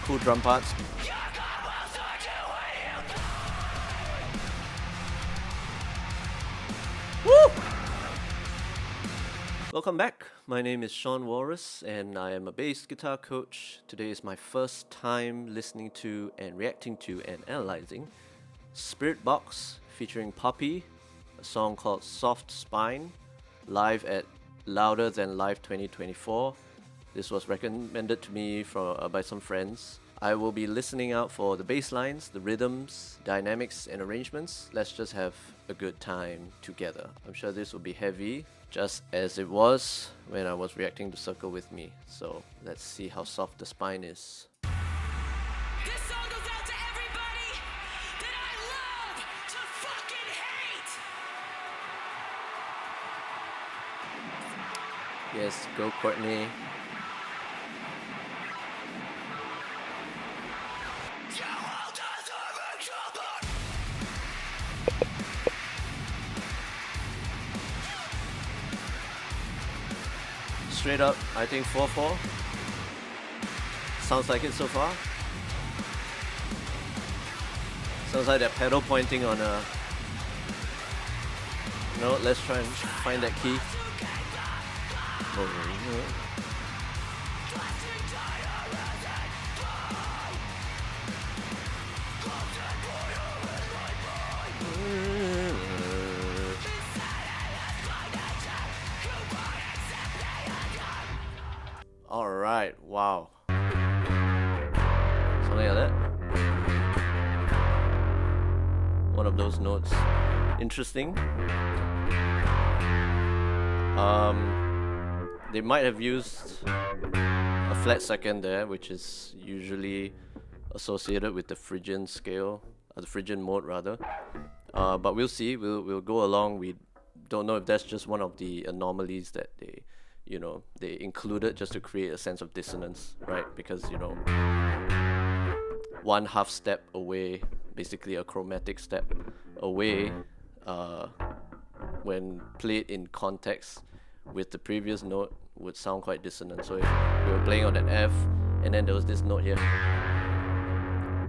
Cool drum parts. Woo! Welcome back. My name is Sean Walrus and I am a bass guitar coach. Today is my first time listening to and reacting to and analyzing Spiritbox featuring Poppy, a song called Soft Spine, live at Louder Than Live 2024. This was recommended to me by some friends. I will be listening out for the bass lines, the rhythms, dynamics, and arrangements. Let's just have a good time together. I'm sure this will be heavy, just as it was when I was reacting to Circle With Me. So let's see how soft the spine is. This song goes out to everybody that I love to fucking hate! Yes, go Courtney. Straight up, I think 4/4. Sounds like it so far. Sounds like they're pedal pointing on a... No, let's try and find that key. Alright, wow. Something like that. One of those notes. Interesting. They might have used a flat second there, which is usually associated with the Phrygian scale, the Phrygian mode rather. But we'll see. We'll go along. We don't know if that's just one of the anomalies that they included just to create a sense of dissonance, right? Because, one half step away, basically a chromatic step away, when played in context with the previous note, would sound quite dissonant. So if we were playing on an F, and then there was this note here,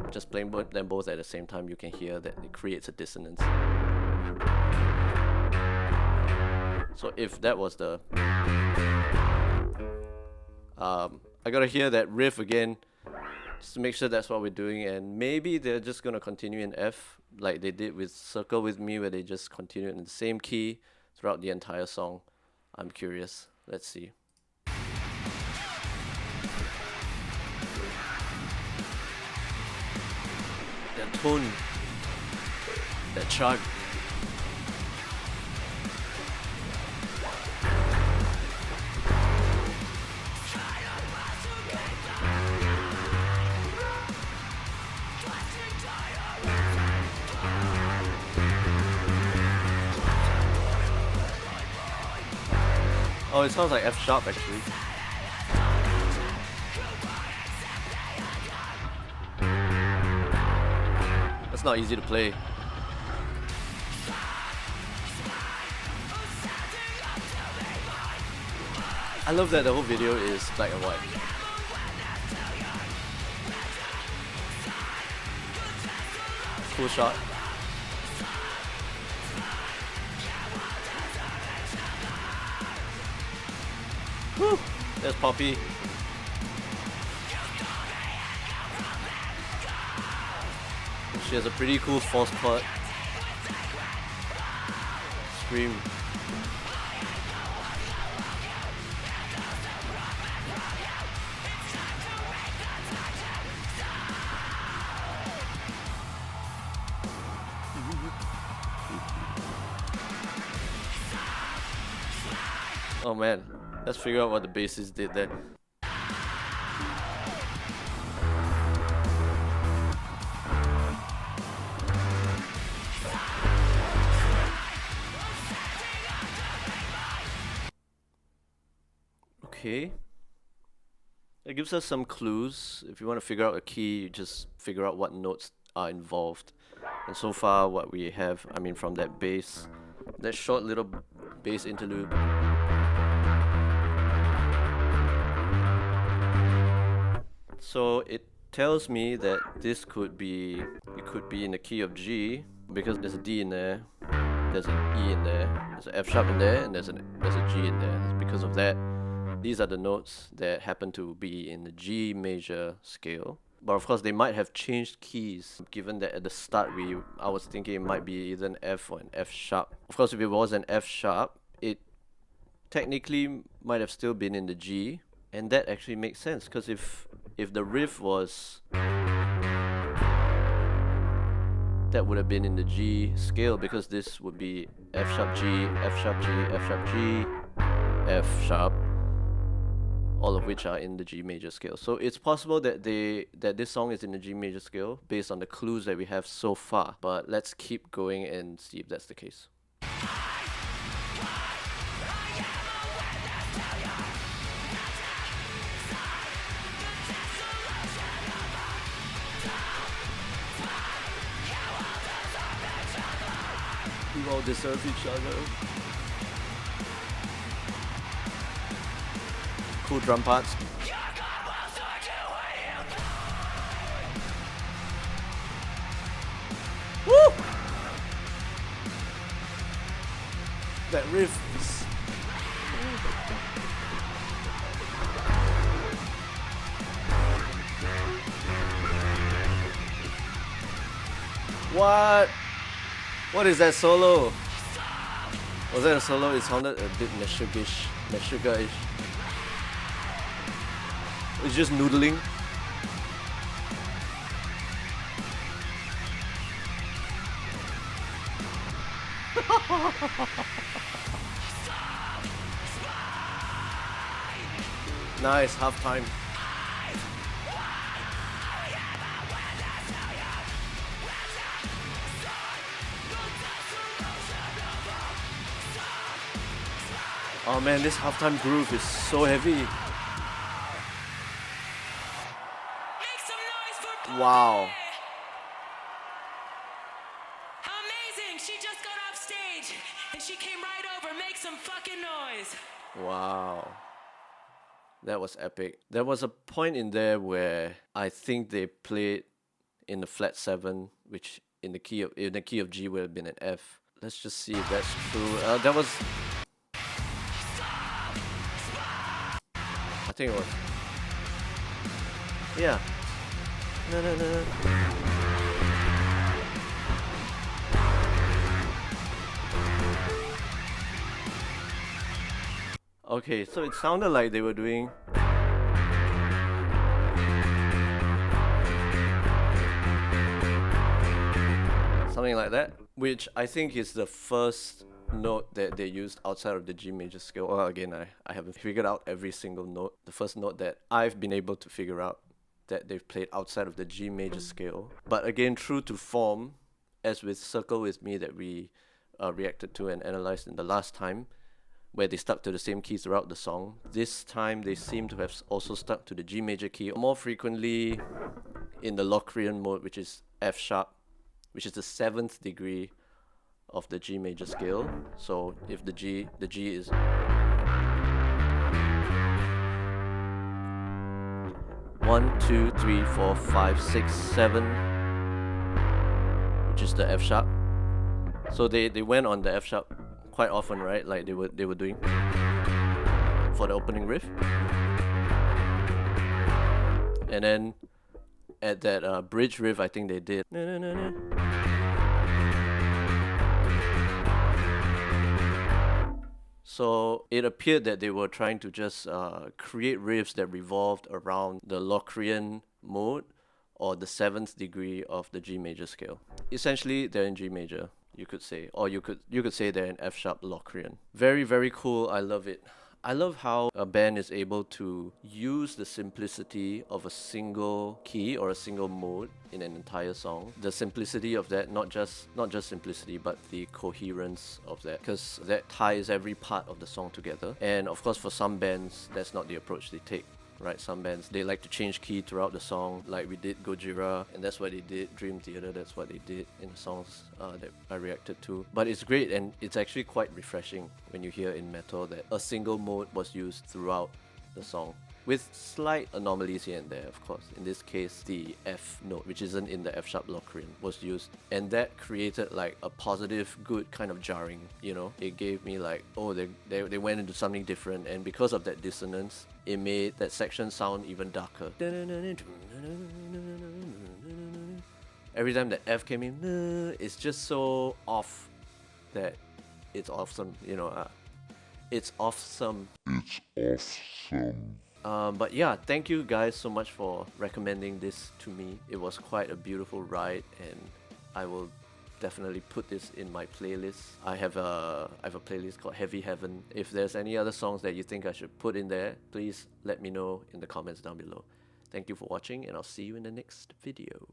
just playing them both at the same time, you can hear that it creates a dissonance. So if that was the... I gotta hear that riff again, just to make sure that's what we're doing, and maybe they're just gonna continue in F, like they did with Circle With Me, where they just continued in the same key throughout the entire song. I'm curious. Let's see. That tone, that chug. Oh, it sounds like F sharp actually. That's not easy to play. I love that the whole video is black and white. Cool shot. Woo! There's Poppy. She has a pretty cool false chord. Scream. Oh man, let's figure out what the bassist did there. Okay. It gives us some clues. If you want to figure out a key, you just figure out what notes are involved. And so far what we have, I mean from that bass, that short little bass interlude, so it tells me that this could be, it could be in the key of G, because there's a D in there, there's an E in there, there's an F sharp in there, and there's a G in there. Because of that, these are the notes that happen to be in the G major scale. But of course, they might have changed keys, given that at the start I was thinking it might be either an F or an F sharp. Of course, if it was an F sharp, it technically might have still been in the G, and that actually makes sense, because if the riff was, that would have been in the G scale, because this would be F sharp G, F sharp G, F sharp G, F sharp, all of which are in the G major scale. So it's possible that this song is in the G major scale based on the clues that we have so far. But let's keep going and see if that's the case. We all deserve each other. Cool drum parts. Woo! That riff is... What? What is that solo? Was that a solo? It sounded a bit Meshuggah-ish. It's just noodling. Nice, halftime. Oh man, this halftime groove is so heavy. Make some noise for Poppy. Wow. How amazing! She just got off stage and she came right over. Make some fucking noise. Wow. That was epic. There was a point in there where I think they played in the flat 7, which in the key of G would have been an F. Let's just see if that's true. That was... I think it was... Yeah. No. Okay, so it sounded like they were doing... something like that, which I think is the first note that they used outside of the G major scale. Well, again, I haven't figured out every single note. The first note that I've been able to figure out that they've played outside of the G major scale. But again, true to form, as with Circle With Me that we reacted to and analysed in the last time, where they stuck to the same key throughout the song, this time they seem to have also stuck to the G major key, more frequently in the Locrian mode, which is F sharp, which is the 7th degree of the G major scale. So if the G is 1, 2, 3, 4, 5, 6, 7, which is the F sharp. So they went on the F sharp quite often, right? Like they were doing for the opening riff. And then at that bridge riff, I think they did. So it appeared that they were trying to just create riffs that revolved around the Locrian mode or the 7th degree of the G major scale. Essentially, they're in G major, you could say, or you could say they're in F sharp Locrian. Very, very cool. I love it. I love how a band is able to use the simplicity of a single key or a single mode in an entire song. The simplicity of that, not just simplicity, but the coherence of that, because that ties every part of the song together. And of course, for some bands, that's not the approach they take. Right, some bands, they like to change key throughout the song, like we did Gojira, and that's what they did. Dream Theater, that's what they did in the songs that I reacted to. But it's great, and it's actually quite refreshing when you hear in metal that a single mode was used throughout the song. with slight anomalies here and there, of course. In this case, the F note, which isn't in the F sharp Locrian, was used, and that created like a positive, good kind of jarring, you know? It gave me like, oh, they went into something different, and because of that dissonance, it made that section sound even darker. Every time that F came in, it's just so off that it's awesome, you know? It's awesome. But yeah, thank you guys so much for recommending this to me. It was quite a beautiful ride, and I will definitely put this in my playlist. I have a playlist called Heavy Heaven. If there's any other songs that you think I should put in there, please let me know in the comments down below. Thank you for watching, and I'll see you in the next video.